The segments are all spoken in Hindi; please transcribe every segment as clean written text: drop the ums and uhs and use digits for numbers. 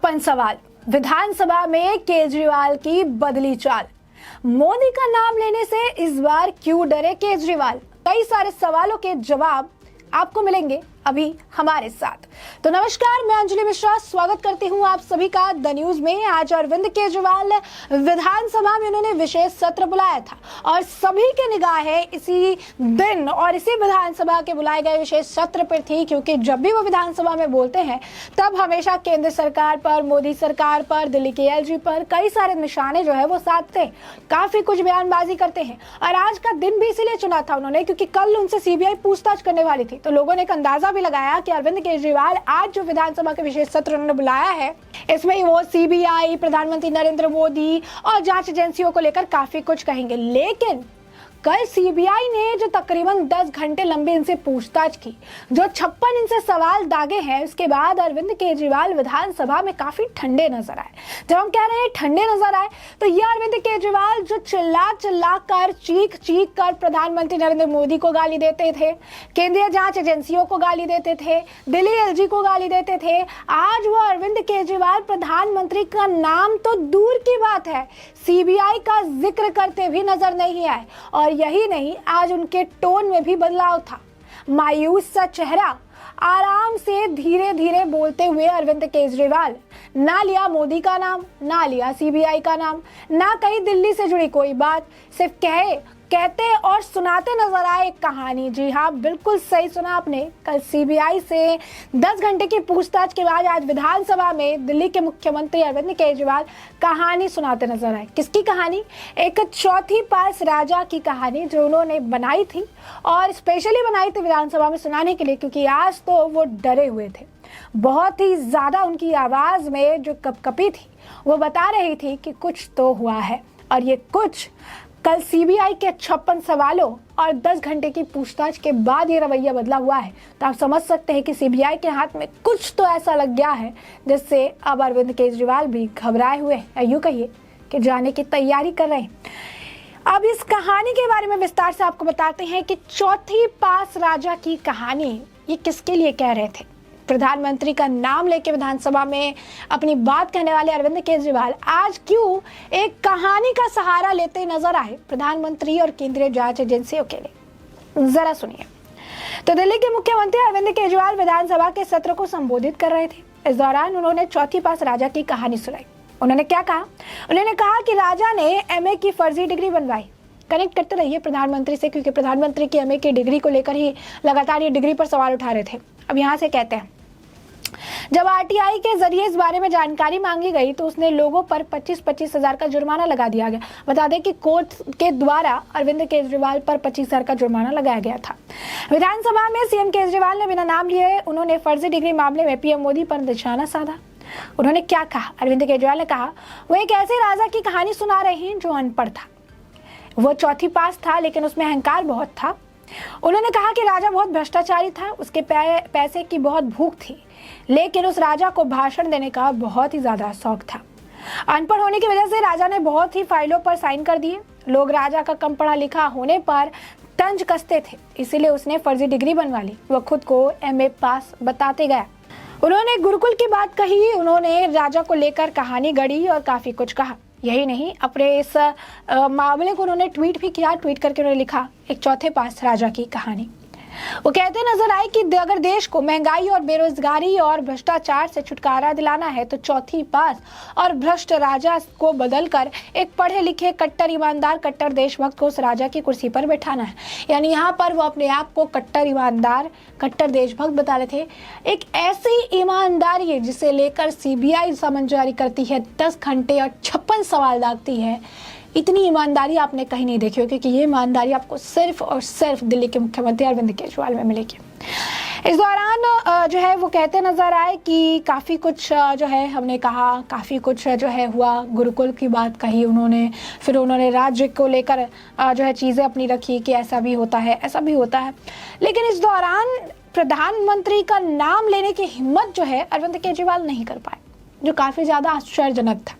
56 सवाल। विधानसभा में केजरीवाल की बदली चाल। मोदी का नाम लेने से इस बार क्यों डरे केजरीवाल? कई सारे सवालों के जवाब आपको मिलेंगे अभी हमारे साथ। तो नमस्कार, मैं अंजलि मिश्रा स्वागत करती हूं आप सभी का द न्यूज में। आज अरविंद केजरीवाल विधानसभा में उन्होंने विशेष सत्र बुलाया था और सभी की निगाहें इसी दिन और इसी विधानसभा के बुलाए गए विशेष सत्र पर थी, क्योंकि जब भी वो विधानसभा में बोलते हैं तब हमेशा केंद्र सरकार पर, मोदी सरकार पर, दिल्ली के एलजी पर कई सारे निशाने जो है वो साधते हैं, काफी कुछ बयानबाजी करते हैं। और आज का दिन भी इसीलिए चुना था उन्होंने क्योंकि कल उनसे सीबीआई पूछताछ करने वाली थी। तो लोगों ने एक अंदाजा भी लगाया कि अरविंद केजरीवाल आज जो विधानसभा के विशेष सत्र उन्होंने बुलाया है इसमें वो सीबीआई, प्रधानमंत्री नरेंद्र मोदी और जांच एजेंसियों को लेकर काफी कुछ कहेंगे। लेकिन कल सीबीआई ने जो तकरीबन 10 घंटे लंबी इनसे पूछताछ की, जो 56 इनसे सवाल दागे हैं, उसके बाद अरविंद केजरीवाल विधानसभा में काफी ठंडे नजर आए। जब हम कह रहे हैं ठंडे नजर आए तो ये अरविंद केजरीवाल जो चिल्ला कर, चीख कर प्रधानमंत्री नरेंद्र मोदी को गाली देते थे, केंद्रीय जांच एजेंसियों को गाली देते थे, दिल्ली एलजी को गाली देते थे, आज वो अरविंद केजरीवाल प्रधानमंत्री का नाम तो दूर की बात है, सीबीआई का जिक्र करते भी नजर नहीं आए। और यही नहीं, आज उनके टोन में भी बदलाव था। मायूस सा चेहरा, आराम से धीरे धीरे बोलते हुए अरविंद केजरीवाल ना लिया मोदी का नाम, ना लिया सीबीआई का नाम, ना कहीं दिल्ली से जुड़ी कोई बात, सिर्फ कहते और सुनाते नजर आए एक कहानी। जी हाँ, बिल्कुल सही सुना आपने। कल सीबीआई से 10 घंटे की पूछताछ के बाद आज विधानसभा में दिल्ली के मुख्यमंत्री अरविंद केजरीवाल कहानी सुनाते नजर आए। किसकी कहानी? एक चौथी पास राजा की कहानी जो उन्होंने बनाई थी और स्पेशली बनाई थी विधानसभा में सुनाने के लिए, क्योंकि आज तो वो डरे हुए थे। बहुत ही ज्यादा उनकी आवाज में जो कपकपी थी वो बता रही थी कि कुछ तो हुआ है। और ये कुछ कल सीबीआई के 56 सवालों और 10 घंटे की पूछताछ के बाद ये रवैया बदला हुआ है। तो आप समझ सकते हैं कि सीबीआई के हाथ में कुछ तो ऐसा लग गया है जिससे अब अरविंद केजरीवाल भी घबराए हुए हैं, या यूं कहिए कि जाने की तैयारी कर रहे हैं। अब इस कहानी के बारे में विस्तार से आपको बताते हैं कि चौथी पास राजा की कहानी ये किसके लिए कह रहे थे। प्रधानमंत्री का नाम लेके विधानसभा में अपनी बात कहने वाले अरविंद केजरीवाल आज क्यों एक कहानी का सहारा लेते नजर आए प्रधानमंत्री और केंद्रीय जांच एजेंसियों के लिए, जरा सुनिए। तो दिल्ली के मुख्यमंत्री अरविंद केजरीवाल विधानसभा के सत्र को संबोधित कर रहे थे। इस दौरान उन्होंने चौथी पास राजा की कहानी सुनाई। उन्होंने क्या कहा? उन्होंने कहा कि राजा ने एमए की फर्जी डिग्री बनवाई। कनेक्ट करते रहिए प्रधानमंत्री से, क्योंकि प्रधानमंत्री की एमए की डिग्री को लेकर ही लगातार ये डिग्री पर सवाल उठा रहे थे। अब यहाँ से कहते हैं, जब आरटीआई के जरिए इस बारे में जानकारी मांगी गई तो उसने लोगों पर 25-25 हजार का जुर्माना लगा दिया गया। बता दें कि कोर्ट के द्वारा अरविंद केजरीवाल पर 25 हजार का जुर्माना लगाया गया था। विधानसभा में सीएम केजरीवाल ने बिना नाम लिए उन्होंने फर्जी डिग्री मामले में पीएम मोदी पर निशाना साधा। उन्होंने क्या कहा? अरविंद केजरीवाल ने कहा वो एक ऐसे राजा की कहानी सुना रहे हैं जो अनपढ़ था। वो चौथी पास था लेकिन उसमें अहंकार बहुत था। उन्होंने कहा कि राजा बहुत भ्रष्टाचारी था, उसके पैसे की बहुत भूख थी, लेकिन उस राजा को भाषण देने का बहुत ही ज्यादा शौक था। अनपढ़ होने की वजह से राजा ने बहुत ही फाइलों पर साइन कर दिए। लोग राजा का कम पढ़ा लिखा होने पर तंज कसते थे, इसीलिए उसने फर्जी डिग्री बनवा ली। वह खुद को एमए पास बताते गया। उन्होंने गुरुकुल की बात कही, उन्होंने राजा को लेकर कहानी गढ़ी और काफी कुछ कहा। यही नहीं, अपने इस मामले को उन्होंने ट्वीट भी किया। ट्वीट करके उन्होंने लिखा, एक चौथे पास राजा की कहानी। वो कहते नजर आए कि अगर देश को महंगाई और बेरोजगारी और भ्रष्टाचार से छुटकारा दिलाना है तो चौथी पास और भ्रष्ट राजा को बदलकर एक पढ़े लिखे, कट्टर ईमानदार, कट्टर देशभक्त को उस राजा की कुर्सी पर बैठाना है। यानी यहाँ पर वो अपने आप को कट्टर ईमानदार, कट्टर देशभक्त बता रहे थे। एक ऐसी ईमानदारी जिसे लेकर सीबीआई समन जारी करती है, 10 घंटे और 56 सवाल दागती है। इतनी ईमानदारी आपने कहीं नहीं देखी हो, क्योंकि ये ईमानदारी आपको सिर्फ और सिर्फ दिल्ली के मुख्यमंत्री अरविंद केजरीवाल में मिलेगी। इस दौरान जो है वो कहते नजर आए कि काफ़ी कुछ जो है हमने कहा, काफ़ी कुछ जो है हुआ। गुरुकुल की बात कही उन्होंने, फिर उन्होंने राज्य को लेकर जो है चीज़ें अपनी रखी कि ऐसा भी होता है, ऐसा भी होता है। लेकिन इस दौरान प्रधानमंत्री का नाम लेने की हिम्मत जो है अरविंद केजरीवाल नहीं कर पाए, जो काफ़ी ज़्यादा आश्चर्यजनक था,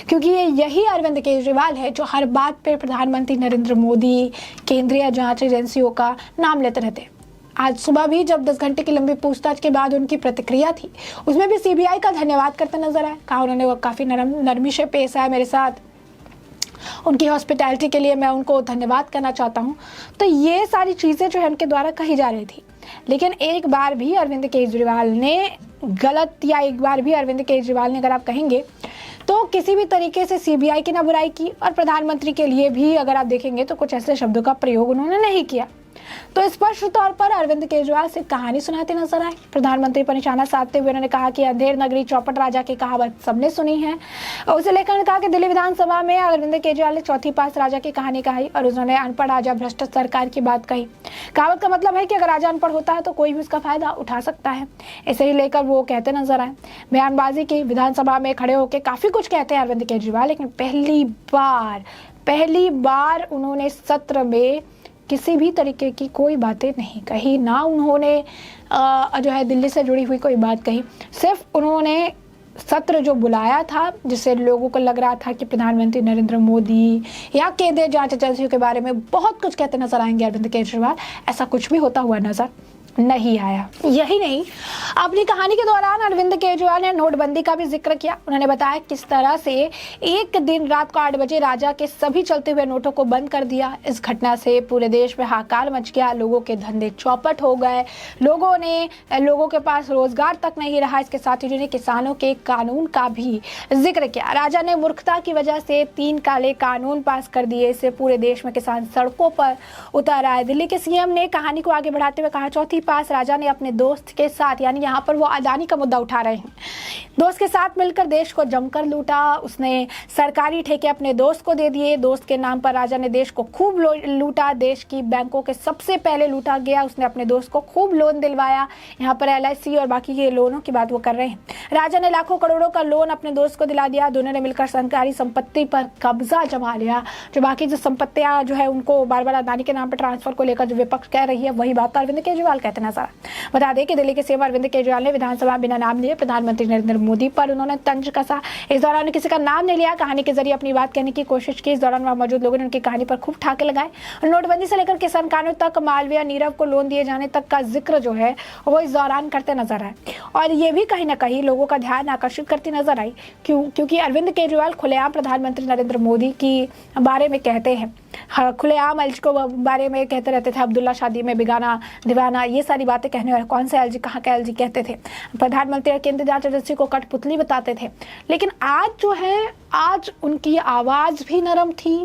क्योंकि यही अरविंद केजरीवाल है जो हर बात पे प्रधानमंत्री नरेंद्र मोदी, केंद्रीय जांच एजेंसियों का नाम लेते रहते। आज सुबह भी जब 10 घंटे की लंबी पूछताछ के बाद उनकी प्रतिक्रिया थी, उसमें भी सीबीआई का धन्यवाद करते नजर आए। कहा उन्होंने वो काफ़ी नरमी से पेश आया मेरे साथ, उनकी हॉस्पिटैलिटी के लिए मैं उनको धन्यवाद करना चाहता हूँ। तो ये सारी चीज़ें जो है उनके द्वारा कही जा रही थी। लेकिन एक बार भी अरविंद केजरीवाल ने गलत, या एक बार भी अरविंद केजरीवाल ने, अगर आप कहेंगे तो किसी भी तरीके से सीबीआई की ना बुराई की, और प्रधानमंत्री के लिए भी अगर आप देखेंगे तो कुछ ऐसे शब्दों का प्रयोग उन्होंने नहीं किया। तो स्पष्ट तौर पर अरविंद केजरीवाल से कहानी सुनाते नजर आए। प्रधानमंत्री पर निशाना साधते हुए उन्होंने कहा कि अंधेर नगरी चौपट राजा की कहावत सबने सुनी है। उसे लेकर उन्होंने कहा कि दिल्ली विधानसभा में अरविंद केजरीवाल ने चौथी पास राजा की कहानी कही और उन्होंने अनपढ़ राजा भ्रष्ट सरकार की बात कही। कहावत का मतलब है कि अगर राजा अनपढ़ होता है तो कोई भी उसका फायदा उठा सकता है। इसे ही लेकर वो कहते नजर आए। बयानबाजी की, विधानसभा में खड़े होकर काफी कुछ कहते हैं अरविंद केजरीवाल, लेकिन पहली बार उन्होंने सत्र में किसी भी तरीके की कोई बातें नहीं कही, ना उन्होंने जो है दिल्ली से जुड़ी हुई कोई बात कही। सिर्फ उन्होंने सत्र जो बुलाया था, जिससे लोगों को लग रहा था कि प्रधानमंत्री नरेंद्र मोदी या केंद्रीय जांच एजेंसियों के बारे में बहुत कुछ कहते नजर आएंगे अरविंद केजरीवाल, ऐसा कुछ भी होता हुआ नजर नहीं आया। यही नहीं, अपनी कहानी के दौरान अरविंद केजरीवाल ने नोटबंदी का भी जिक्र किया। उन्होंने बताया किस तरह से एक दिन रात को 8 बजे राजा के सभी चलते हुए नोटों को बंद कर दिया। इस घटना से पूरे देश में हाहाकार मच गया, लोगों के धंधे चौपट हो गए, लोगों के पास रोजगार तक नहीं रहा। इसके साथ ही उन्होंने किसानों के कानून का भी जिक्र किया। राजा ने मूर्खता की वजह से 3 काले कानून पास कर दिए, इससे पूरे देश में किसान सड़कों पर उतर आए। दिल्ली के सीएम ने कहानी को आगे बढ़ाते हुए कहा, चौथी पास राजा ने अपने दोस्त के साथ, यानी यहाँ पर वो अदानी का मुद्दा उठा रहे हैं, दोस्त के साथ मिलकर देश को जमकर लूटा। उसने सरकारी ठेके अपने दोस्त को दे दिए। दोस्त के नाम पर राजा ने देश को खूब लूटा। देश की बैंकों के सबसे पहले लूटा गया। उसने अपने दोस्त को खूब लोन दिलवाया। यहाँ पर LIC और बाकी के लोनों की बात वो कर रहे हैं। राजा ने लाखों करोड़ों का लोन अपने दोस्त को दिला दिया। दोनों ने मिलकर सरकारी संपत्ति पर कब्जा जमा लिया। जो बाकी जो संपत्तियां जो है उनको बार बार अदानी के नाम पर ट्रांसफर को लेकर जो विपक्ष कह रही है, वही बात अरविंद केजरीवाल कहते नजर। बता दें कि दिल्ली के सीएम अरविंद केजरीवाल ने विधानसभा बिना नाम लिए प्रधानमंत्री नरेंद्र मोदी पर उन्होंने तंज कसा। इस दौरान किसी का नाम नहीं लिया, कहानी के जरिए अपनी बात कहने की कोशिश की। इस दौरान वहां मौजूद लोगों ने उनकी कहानी पर खूब ठाके लगाए। नोटबंदी से लेकर किसान कानून तक, मालवीय नीरव को लोन दिए जाने तक का जिक्र जो है वो इस दौरान करते नजर आए। और ये भी कहीं ना कहीं लोगों का ध्यान आकर्षित करती नजर आई, क्योंकि अरविंद केजरीवाल खुलेआम प्रधानमंत्री नरेंद्र मोदी की बारे में कहते हैं। खुलेआम एलजी को बारे में कहते रहते थे, अब्दुल्ला शादी में बिगाना दीवाना, ये सारी बातें कहने वाले। कौन सा LG, कहाँ का LG कहते थे। प्रधानमंत्री और केंद्रीय जांच एजेंसी को कठपुतली बताते थे। लेकिन आज जो है, आज उनकी आवाज भी नरम थी।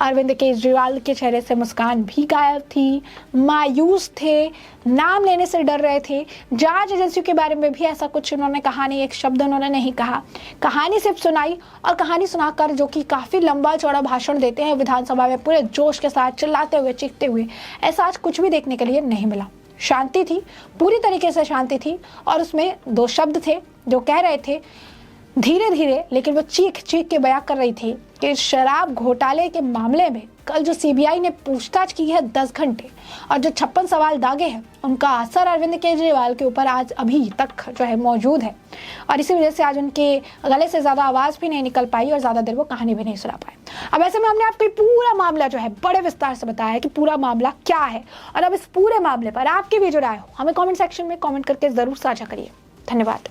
अरविंद केजरीवाल के चेहरे से मुस्कान भी गायब थी। मायूस थे, नाम लेने से डर रहे थे। जांच एजेंसियों के बारे में भी ऐसा कुछ उन्होंने कहा नहीं, एक शब्द उन्होंने नहीं कहा। कहानी सिर्फ सुनाई, और कहानी सुनाकर जो कि काफी लंबा चौड़ा भाषण देते हैं विधानसभा में पूरे जोश के साथ, चिल्लाते हुए, चीखते हुए, ऐसा आज कुछ भी देखने के लिए नहीं मिला। शांति थी, पूरी तरीके से शांति थी। और उसमें 2 शब्द थे जो कह रहे थे धीरे धीरे, लेकिन वो चीख चीख के बयां कर रही थी कि शराब घोटाले के मामले में कल जो सीबीआई ने पूछताछ की है 10 घंटे, और जो 56 सवाल दागे हैं, उनका असर अरविंद केजरीवाल के ऊपर आज अभी तक जो है मौजूद है। और इसी वजह से आज उनके गले से ज्यादा आवाज भी नहीं निकल पाई और ज्यादा देर वो कहानी भी नहीं सुना पाए। अब ऐसे में हमने आपको पूरा मामला जो है बड़े विस्तार से बताया है कि पूरा मामला क्या है। और अब इस पूरे मामले पर आपकी भी जो राय हो हमें कमेंट सेक्शन में कमेंट करके जरूर साझा करिए। धन्यवाद।